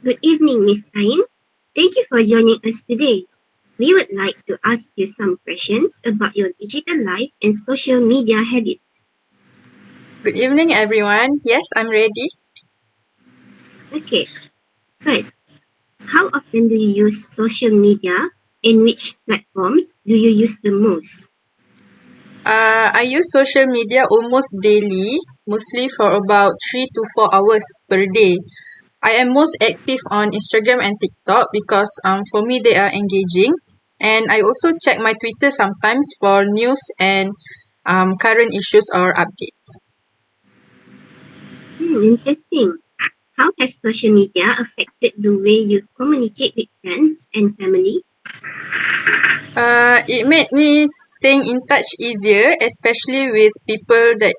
Good evening, Miss Ain. Thank you for joining us today. We would like to ask you some questions about your digital life and social media habits. Good evening, everyone. Yes, I'm ready. Okay, first, how often do you use social media and which platforms do you use the most? I use social media almost daily, mostly for about 3 to 4 hours per day. I am most active on Instagram and TikTok because for me they are engaging, and I also check my Twitter sometimes for news and current issues or updates. Interesting. How has social media affected the way you communicate with friends and family? It made me staying in touch easier, especially with people that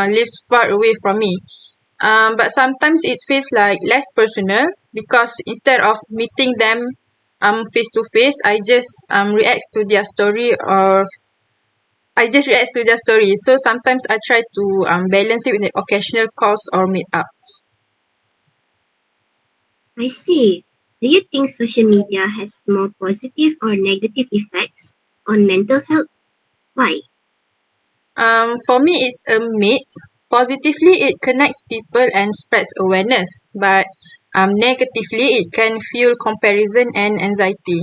lives far away from me. But sometimes it feels like less personal because instead of meeting them face to face, I just react to their story. So sometimes I try to balance it with the occasional calls or meetups. I see. Do you think social media has more positive or negative effects on mental health? Why? For me, it's a mix. Positively, it connects people and spreads awareness, but negatively, it can fuel comparison and anxiety.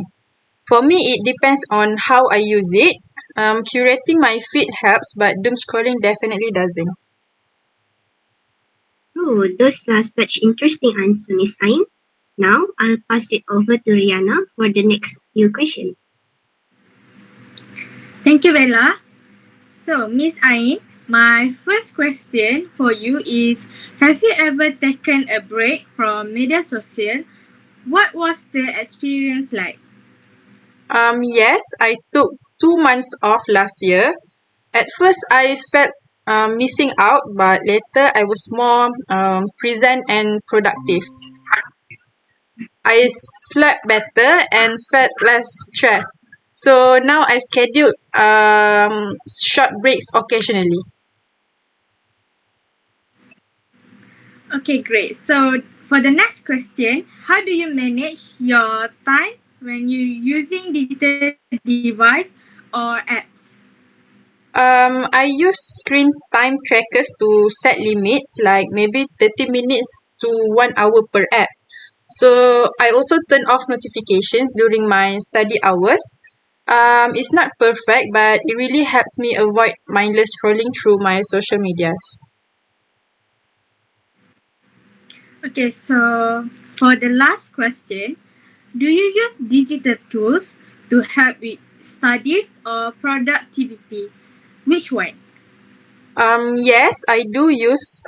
For me, it depends on how I use it. Curating my feed helps, but doom scrolling definitely doesn't. Oh, those are such interesting answers, Miss Ain. Now I'll pass it over to Rihanna for the next few questions. Thank you, Bella. So, Miss Ain, my first question for you is: have you ever taken a break from media social? What was the experience like? Yes, I took 2 months off last year. At first, I felt missing out, but later I was more present and productive. I slept better and felt less stressed. So now I schedule short breaks occasionally. Okay, great. So, for the next question, how do you manage your time when you're using digital device or apps? I use screen time trackers to set limits, like maybe 30 minutes to 1 hour per app. So I also turn off notifications during my study hours. It's not perfect, but it really helps me avoid mindless scrolling through my social medias. Okay, so for the last question, do you use digital tools to help with studies or productivity? Which one? Yes, I do use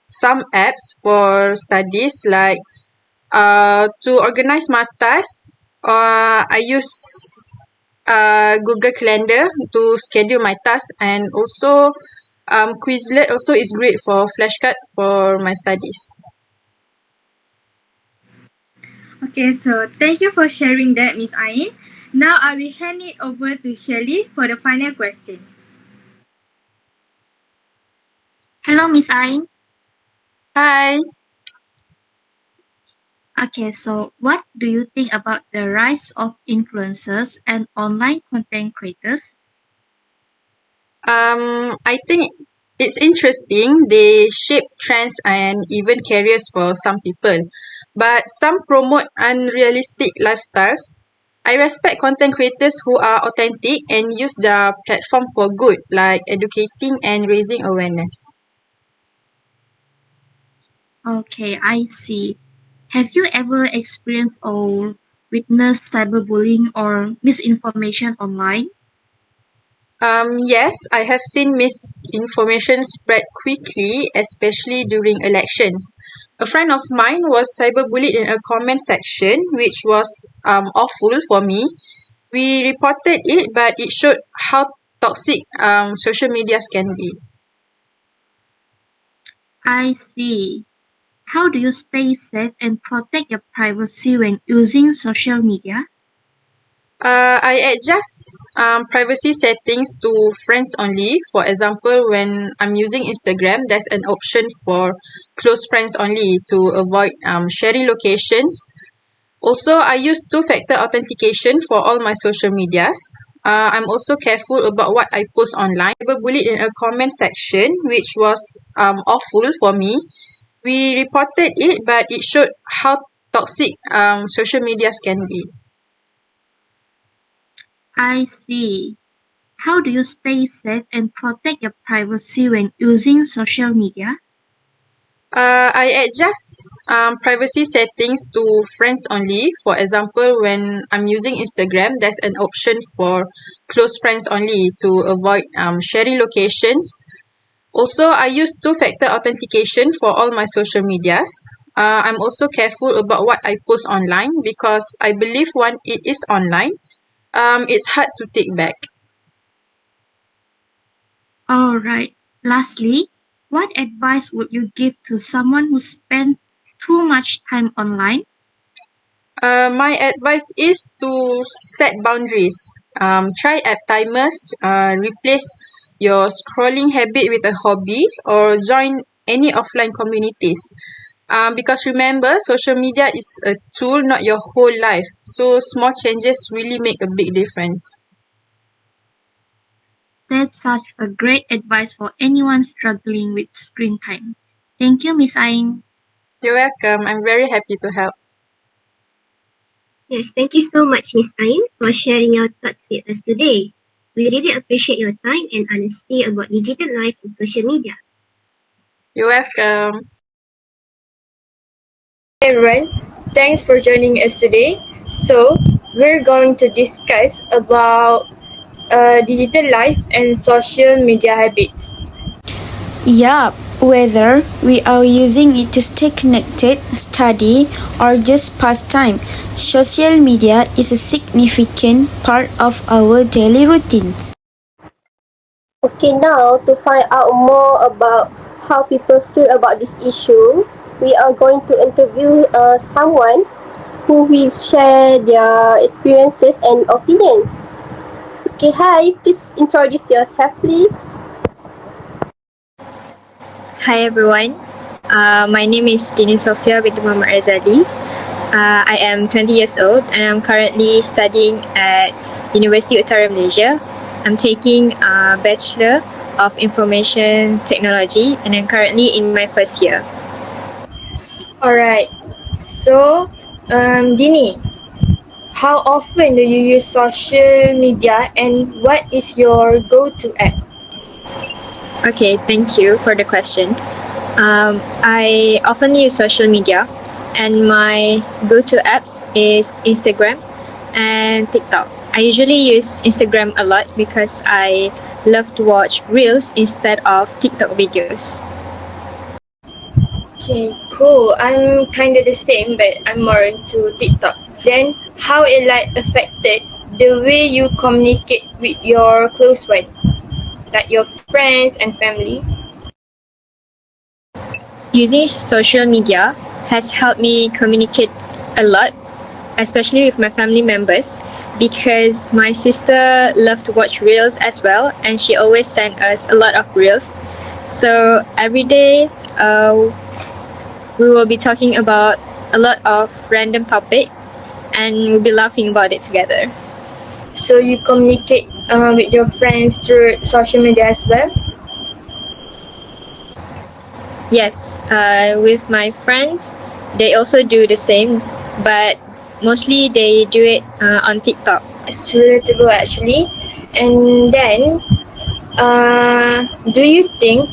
some apps for studies, like to organize my tasks. I use Google Calendar to schedule my tasks, and also Quizlet also is great for flashcards for my studies. Okay, so thank you for sharing that, Miss Ain. Now I will hand it over to Shirley for the final question. Hello, Miss Ain. Hi. Okay, so what do you think about the rise of influencers and online content creators? I think it's interesting. They shape trends and even careers for some people, but some promote unrealistic lifestyles. I respect content creators who are authentic and use their platform for good, like educating and raising awareness. Okay, I see. Have you ever experienced or witnessed cyberbullying or misinformation online? Yes, I have seen misinformation spread quickly, especially during elections. A friend of mine was cyberbullied in a comment section, which was awful for me. We reported it, but it showed how toxic social medias can be. I see. How do you stay safe and protect your privacy when using social media? I adjust privacy settings to friends only. For example, when I'm using Instagram, there's an option for close friends only to avoid sharing locations. Also, I use two-factor authentication for all my social medias. I'm also careful about what I post online. I were bullied in a comment section, which was awful for me. We reported it, but it showed how toxic social medias can be. I see. How do you stay safe and protect your privacy when using social media? I adjust privacy settings to friends only. For example, when I'm using Instagram, there's an option for close friends only to avoid sharing locations. Also, I use two-factor authentication for all my social medias. I'm also careful about what I post online because I believe when it is online, it's hard to take back. Alright. Lastly, what advice would you give to someone who spends too much time online? My advice is to set boundaries. Try app timers, replace your scrolling habit with a hobby, or join any offline communities. Because remember, social media is a tool, not your whole life. So small changes really make a big difference. That's such a great advice for anyone struggling with screen time. Thank you, Miss Ain. You're welcome. I'm very happy to help. Yes, thank you so much, Miss Ain, for sharing your thoughts with us today. We really appreciate your time and honesty about digital life and social media. You're welcome. Hey everyone, thanks for joining us today. So, we're going to discuss about digital life and social media habits. Yeah, whether we are using it to stay connected, study, or just pass time, social media is a significant part of our daily routines. Okay, now to find out more about how people feel about this issue, we are going to interview someone who will share their experiences and opinions. Okay, hi, please introduce yourself, please. Hi everyone, my name is Dini Sofia binti Muhammad Razali. I am 20 years old and I'm currently studying at University Utara Malaysia. I'm taking a Bachelor of Information Technology and I'm currently in my first year. Alright, so Dini, how often do you use social media and what is your go-to app? Okay, thank you for the question. I often use social media and my go-to apps is Instagram and TikTok. I usually use Instagram a lot because I love to watch reels instead of TikTok videos. Okay, cool. I'm kind of the same, but I'm more into TikTok. Then, how it like affected the way you communicate with your close one, like your friends and family? Using social media has helped me communicate a lot, especially with my family members, because my sister loved to watch reels as well, and she always sent us a lot of reels. So every day, we will be talking about a lot of random topic, and we'll be laughing about it together. So you communicate with your friends through social media as well? Yes, with my friends, they also do the same, but mostly they do it on TikTok. It's relatable actually. And then, do you think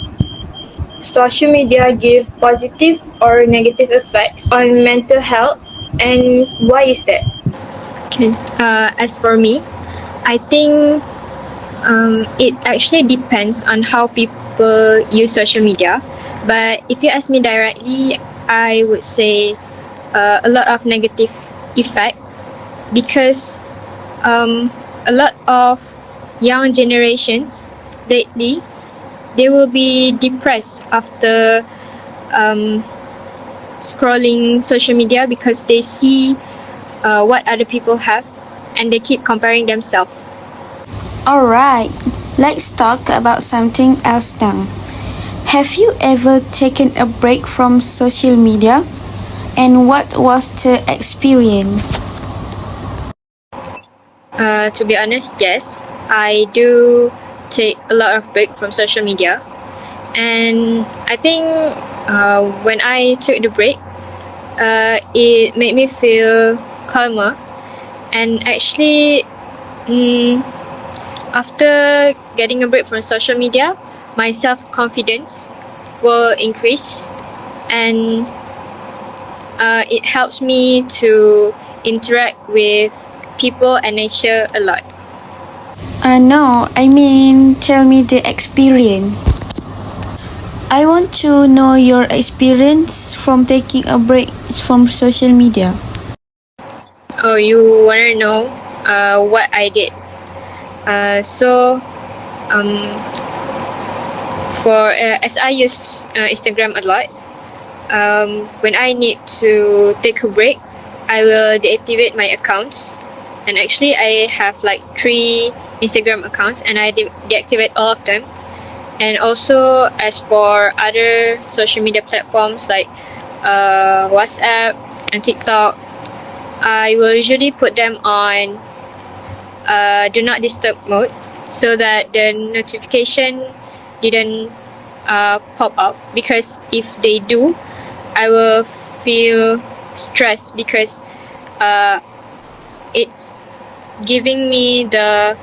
social media give positive or negative effects on mental health, and why is that? Okay. As for me, I think it actually depends on how people use social media. But if you ask me directly, I would say a lot of negative effect because a lot of young generations lately they will be depressed after scrolling social media because they see what other people have and they keep comparing themselves. Alright, let's talk about something else now. Have you ever taken a break from social media? And what was the experience? To be honest, yes, I do take a lot of break from social media, and I think when I took the break, it made me feel calmer, and actually, after getting a break from social media, my self-confidence will increase, and it helps me to interact with people and nature a lot. No, I mean, tell me the experience. I want to know your experience from taking a break from social media. Oh, you want to know what I did? So, as I use Instagram a lot, when I need to take a break, I will deactivate my accounts. And actually, I have like 3 Instagram accounts, and I deactivate all of them. And also, as for other social media platforms like WhatsApp and TikTok, I will usually put them on do not disturb mode so that the notification didn't pop up, because if they do, I will feel stressed because it's giving me the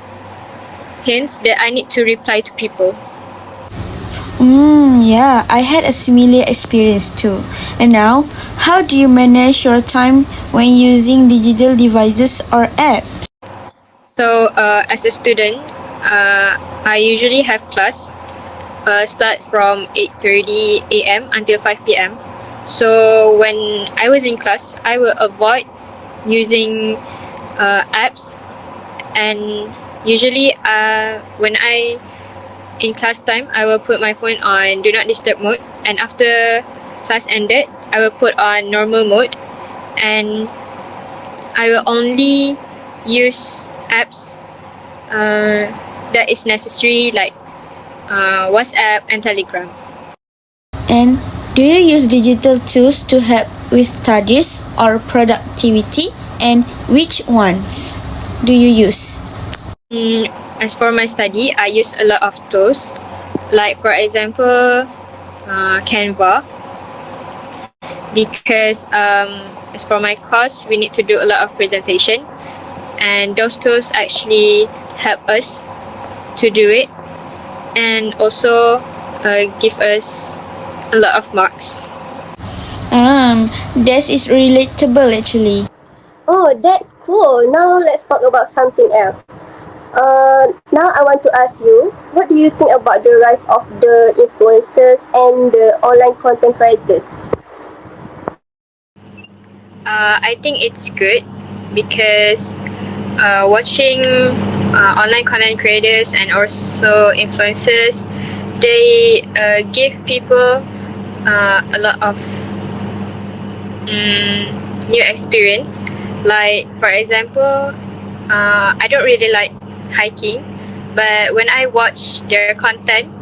hints that I need to reply to people. Yeah, I had a similar experience too. And now, how do you manage your time when using digital devices or apps? So, as a student, I usually have class start from 8:30 a.m. until 5 p.m. So when I was in class, I will avoid using apps, and usually when I in class time, I will put my phone on do not disturb mode, and after class ended, I will put on normal mode, and I will only use apps that is necessary, like WhatsApp and Telegram. And do you use digital tools to help with studies or productivity? And which ones do you use? As for my study, I use a lot of tools, like for example, Canva, because as for my course, we need to do a lot of presentation, and those tools actually help us to do it, and also give us a lot of marks. That is relatable actually. Oh, that's cool. Now let's talk about something else. Now I want to ask you, what do you think about the rise of the influencers and the online content creators? I think it's good because watching online content creators and also influencers, they give people a lot of new experience. Like for example, I don't really like hiking, but when I watch their content,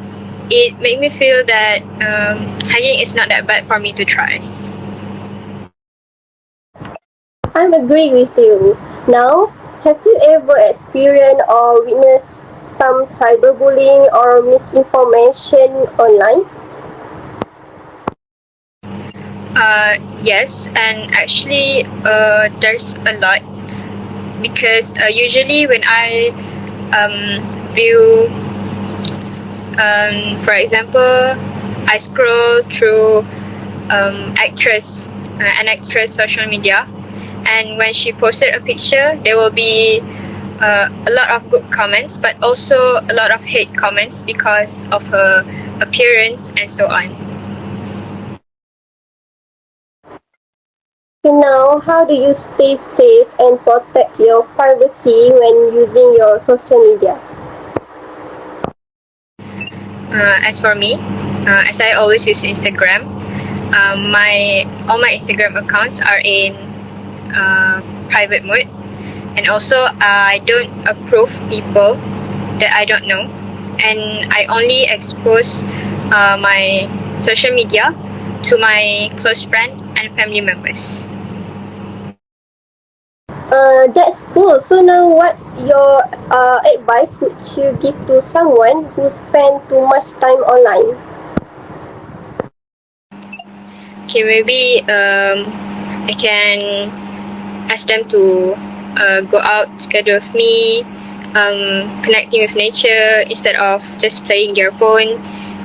it made me feel that hiking is not that bad for me to try. I'm agree with you. Now, have you ever experienced or witnessed some cyberbullying or misinformation online? Yes, and actually, there's a lot, because usually when I view, for example, I scroll through an actress social media, and when she posted a picture, there will be a lot of good comments, but also a lot of hate comments because of her appearance and so on. Okay, now, how do you stay safe and protect your privacy when using your social media? As for me, as I always use Instagram, all my Instagram accounts are in private mode, And also, I don't approve people that I don't know, and I only expose my social media to my close friend and family members. That's cool. So now, what's your advice would you give to someone who spend too much time online? Okay, maybe I can ask them to go out together with me, connecting with nature instead of just playing their phone,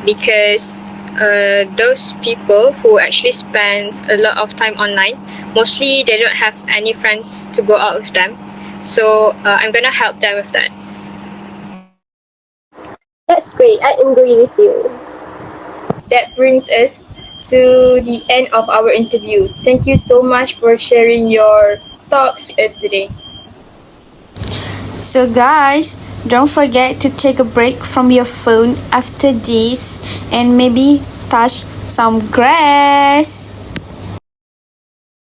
because those people who actually spends a lot of time online, mostly they don't have any friends to go out with them. So I'm gonna help them with that. That's great. I agree with you. That brings us to the end of our interview. Thank you so much for sharing your thoughts with us today. So, guys, don't forget to take a break from your phone after this and maybe touch some grass.